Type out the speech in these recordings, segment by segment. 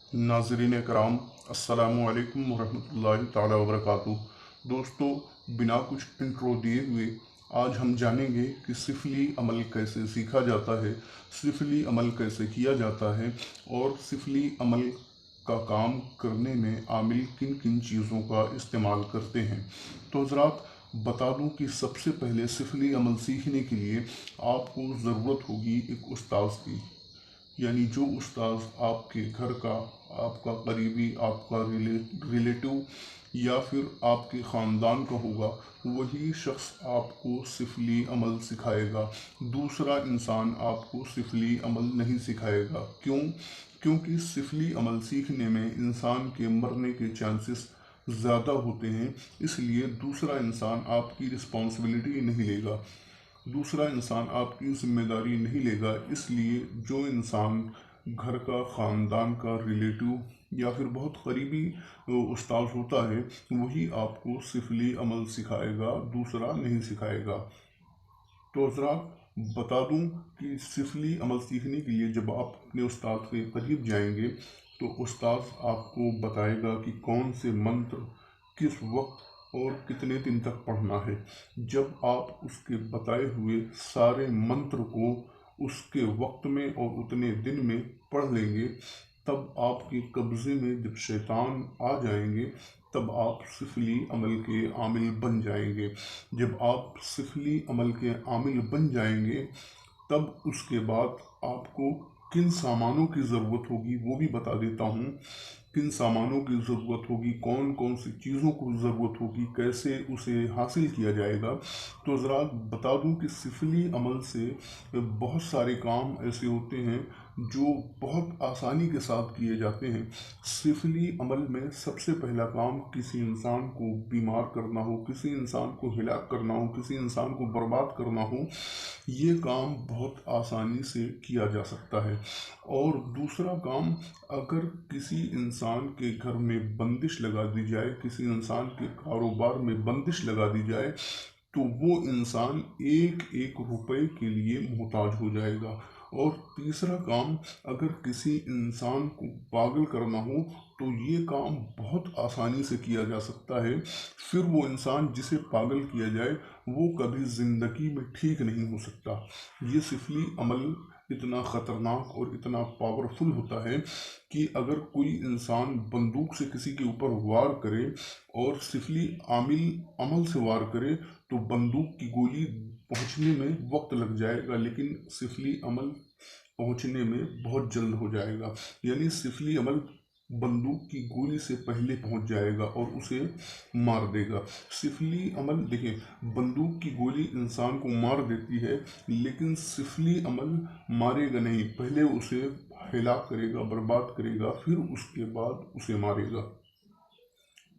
नाज़रीन कराम, अस्सलामु अलैकुम वरहमतुल्लाहि ताला वबरकातुहू। दोस्तों, बिना कुछ इंट्रो दिए हुए आज हम जानेंगे कि सिफली अमल कैसे सीखा जाता है, सिफली अमल कैसे किया जाता है और सिफली अमल का काम करने में आमिल किन किन चीज़ों का इस्तेमाल करते हैं। तो हज़रात, बता दूं कि सबसे पहले सिफली अमल सीखने के लिए आपको ज़रूरत होगी एक उस्ताद की। यानी जो उस्ताद आपके घर का, आपका करीबी, आपका रिलेटिव या फिर आपके ख़ानदान का होगा, वही शख्स आपको सिफली अमल सिखाएगा। दूसरा इंसान आपको सिफली अमल नहीं सिखाएगा। क्यों? क्योंकि सिफली अमल सीखने में इंसान के मरने के चांसेस ज़्यादा होते हैं, इसलिए दूसरा इंसान आपकी रिस्पॉन्सिबिलिटी नहीं लेगा, दूसरा इंसान आपकी जिम्मेदारी नहीं लेगा। इसलिए जो इंसान घर का, ख़ानदान का, रिलेटिव या फिर बहुत करीबी उस्ताद होता है, वही आपको सिफली अमल सिखाएगा, दूसरा नहीं सिखाएगा। तो हज़रात, बता दूं कि सिफली अमल सीखने के लिए जब आप अपने उस्ताद के करीब जाएंगे तो उस्ताद आपको बताएगा कि कौन से मंत्र किस वक्त और कितने दिन तक पढ़ना है। जब आप उसके बताए हुए सारे मंत्र को उसके वक्त में और उतने दिन में पढ़ लेंगे, तब आपके कब्ज़े में जब शैतान आ जाएंगे, तब आप सिफली अमल के आमिल बन जाएंगे। जब आप सिफली अमल के आमिल बन जाएंगे, तब उसके बाद आपको किन सामानों की ज़रूरत होगी वो भी बता देता हूँ। किन सामानों की ज़रूरत होगी, कौन कौन सी चीज़ों को ज़रूरत होगी, कैसे उसे हासिल किया जाएगा। तो ज़रा बता दूं कि सिफली अमल से बहुत सारे काम ऐसे होते हैं जो बहुत आसानी के साथ किए जाते हैं। सिफली अमल में सबसे पहला काम किसी इंसान को बीमार करना हो, किसी इंसान को हिलाक करना हो, किसी इंसान को बर्बाद करना हो, ये काम बहुत आसानी से किया जा सकता है। और दूसरा काम, अगर किसी इंसान के घर में बंदिश लगा दी जाए, किसी इंसान के कारोबार में बंदिश लगा दी जाए, तो वो इंसान एक एक रुपए के लिए मोहताज हो जाएगा। और तीसरा काम, अगर किसी इंसान को पागल करना हो तो ये काम बहुत आसानी से किया जा सकता है। फिर वो इंसान जिसे पागल किया जाए वो कभी ज़िंदगी में ठीक नहीं हो सकता। ये सिफली अमल इतना ख़तरनाक और इतना पावरफुल होता है कि अगर कोई इंसान बंदूक से किसी के ऊपर वार करे और सिफली आमिल अमल से वार करे, तो बंदूक की गोली पहुंचने में वक्त लग जाएगा, लेकिन सिफली अमल पहुंचने में बहुत जल्द हो जाएगा। यानी सिफली अमल बंदूक की गोली से पहले पहुंच जाएगा और उसे मार देगा। सिफली अमल देखिए, बंदूक की गोली इंसान को मार देती है, लेकिन सिफली अमल मारेगा नहीं, पहले उसे हिलाक करेगा, बर्बाद करेगा, फिर उसके बाद उसे मारेगा।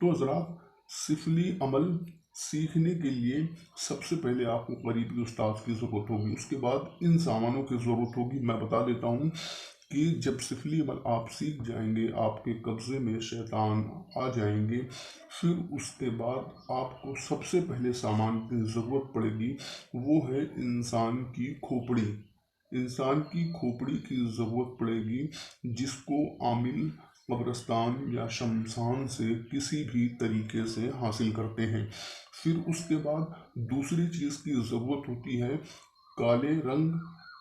तो ज़रा सिफली अमल सीखने के लिए सबसे पहले आपको करीबी उस्ताद की ज़रूरत होगी, उसके बाद इन सामानों की ज़रूरत होगी। मैं बता देता हूँ कि जब सिफली अमल आप सीख जाएंगे, आपके कब्ज़े में शैतान आ जाएंगे, फिर उसके बाद आपको सबसे पहले सामान की ज़रूरत पड़ेगी, वो है इंसान की खोपड़ी। इंसान की खोपड़ी की ज़रूरत पड़ेगी, जिसको आमिल कब्रिस्तान या शमशान से किसी भी तरीके से हासिल करते हैं। फिर उसके बाद दूसरी चीज़ की ज़रूरत होती है काले रंग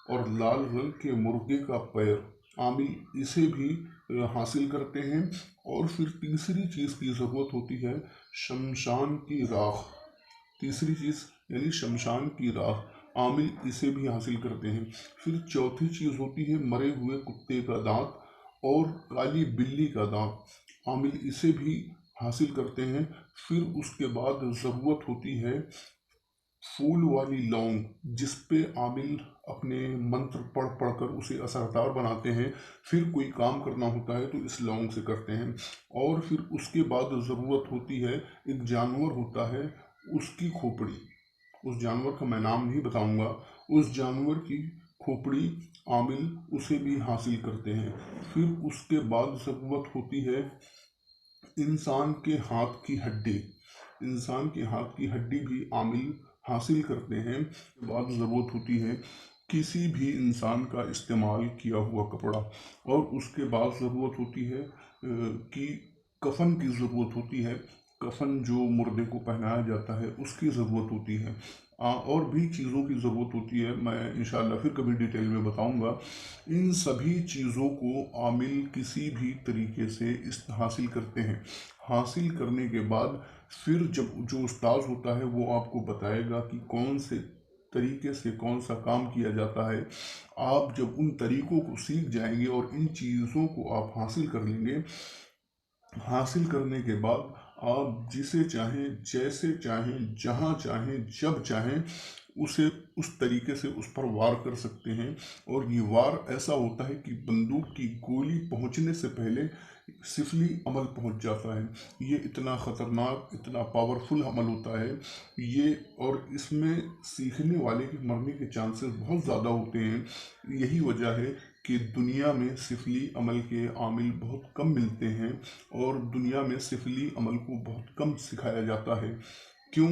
और लाल रंग के मुर्गे का पैर, आमिल इसे भी हासिल करते हैं। और फिर तीसरी चीज़ की ज़रूरत होती है शमशान की राख। तीसरी चीज़ यानी शमशान की राख, आमिल इसे भी हासिल करते हैं। फिर चौथी चीज़ होती है मरे हुए कुत्ते का दांत और काली बिल्ली का दांत, आमिल इसे भी हासिल करते हैं। फिर उसके बाद ज़रूरत होती है फूल वाली लौंग, जिस पे आमिल अपने मंत्र पढ़ पढ़ कर उसे असरदार बनाते हैं। फिर कोई काम करना होता है तो इस लौंग से करते हैं। और फिर उसके बाद ज़रूरत होती है, एक जानवर होता है उसकी खोपड़ी, उस जानवर का मैं नाम नहीं बताऊंगा, उस जानवर की खोपड़ी आमिल उसे भी हासिल करते हैं। फिर उसके बाद ज़रूरत होती है इंसान के हाथ की हड्डी, इंसान के हाथ की हड्डी भी आमिल हासिल करते हैं। बाद ज़रूरत होती है किसी भी इंसान का इस्तेमाल किया हुआ कपड़ा, और उसके बाद ज़रूरत होती है कि कफन की ज़रूरत होती है। कफन जो मुर्दे को पहनाया जाता है उसकी ज़रूरत होती है। और भी चीज़ों की ज़रूरत होती है, मैं इंशाल्लाह फिर कभी डिटेल में बताऊंगा। इन सभी चीज़ों को आमिल किसी भी तरीके से हासिल करते हैं। हासिल करने के बाद फिर जब जो उस्ताद होता है वो आपको बताएगा कि कौन से तरीके से कौन सा काम किया जाता है। आप जब उन तरीकों को सीख जाएंगे और इन चीज़ों को आप हासिल कर लेंगे, हासिल करने के बाद आप जिसे चाहें, जैसे चाहें, जहां चाहें, जब चाहें उसे उस तरीके से उस पर वार कर सकते हैं। और ये वार ऐसा होता है कि बंदूक की गोली पहुंचने से पहले सिफली अमल पहुंच जाता है। ये इतना ख़तरनाक, इतना पावरफुल अमल होता है ये। और इसमें सीखने वाले के मरने के चांसेस बहुत ज़्यादा होते हैं। यही वजह है कि दुनिया में सिफली अमल के आमिल बहुत कम मिलते हैं, और दुनिया में सिफली अमल को बहुत कम सिखाया जाता है। क्यों?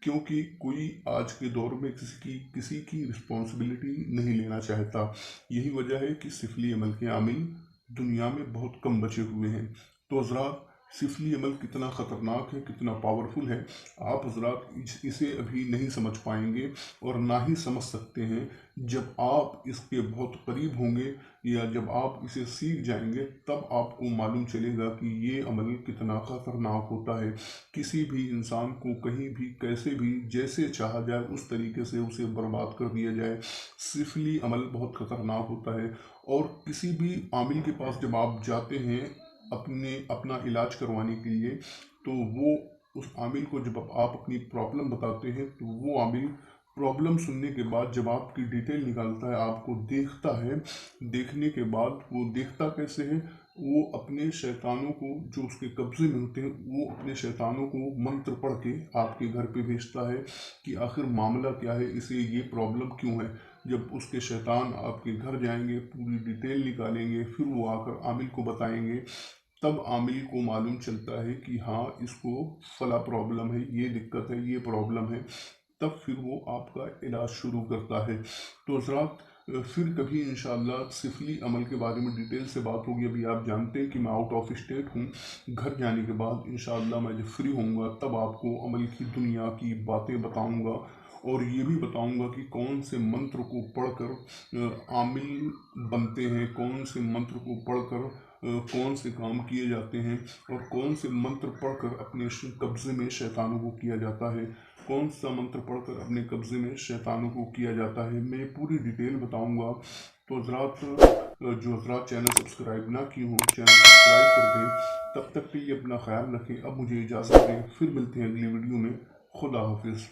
क्योंकि कोई आज के दौर में किसी की रिस्पॉन्सिबिलिटी नहीं लेना चाहता। यही वजह है कि सिफली अमल के आमिल दुनिया में बहुत कम बचे हुए हैं। तो हजरात, सिफली अमल कितना ख़तरनाक है, कितना पावरफुल है, आप हजरात इसे अभी नहीं समझ पाएंगे और ना ही समझ सकते हैं। जब आप इसके बहुत करीब होंगे या जब आप इसे सीख जाएंगे तब आपको मालूम चलेगा कि ये अमल कितना ख़तरनाक होता है। किसी भी इंसान को कहीं भी, कैसे भी, जैसे चाहा जाए उस तरीके से उसे बर्बाद कर दिया जाए। सिफली अमल बहुत ख़तरनाक होता है। और किसी भी आमिल के पास जब आप जाते हैं अपना इलाज करवाने के लिए, तो वो उस आमिल को जब आप अपनी प्रॉब्लम बताते हैं तो वो आमिल प्रॉब्लम सुनने के बाद जब आपकी डिटेल निकालता है, आपको देखता है, देखने के बाद वो देखता कैसे है, वो अपने शैतानों को जो उसके कब्जे में होते हैं, वो अपने शैतानों को मंत्र पढ़ के आपके घर पे भेजता है कि आखिर मामला क्या है, इसे ये प्रॉब्लम क्यों है। जब उसके शैतान आपके घर जाएंगे, पूरी डिटेल निकालेंगे, फिर वो आकर आमिल को बताएंगे, तब आमिल को मालूम चलता है कि हाँ, इसको फला प्रॉब्लम है, ये दिक्कत है, ये प्रॉब्लम है। तब फिर वो आपका इलाज शुरू करता है। तो हज़रात, फिर कभी इंशाल्लाह सिफली अमल के बारे में डिटेल से बात होगी। अभी आप जानते हैं कि मैं आउट ऑफ स्टेट हूँ। घर जाने के बाद इंशाल्लाह मैं जब फ्री होऊंगा तब आपको अमल की दुनिया की बातें बताऊंगा, और ये भी बताऊंगा कि कौन से मंत्र को पढ़कर आमिल बनते हैं, कौन से मंत्र को पढ़कर कौन से काम किए जाते हैं, और कौन से मंत्र पढ़कर अपने कब्जे में शैतानों को किया जाता है, कौन सा मंत्र पढ़कर अपने कब्जे में शैतानों को किया जाता है। मैं पूरी डिटेल बताऊंगा। तो हजरात, जो हजरात चैनल सब्सक्राइब ना किए हों, चैनल सब्सक्राइब कर दें। तब तक के लिए अपना ख्याल रखें। अब मुझे इजाज़त दें, फिर मिलते हैं अगली वीडियो में। खुदा हाफिज़।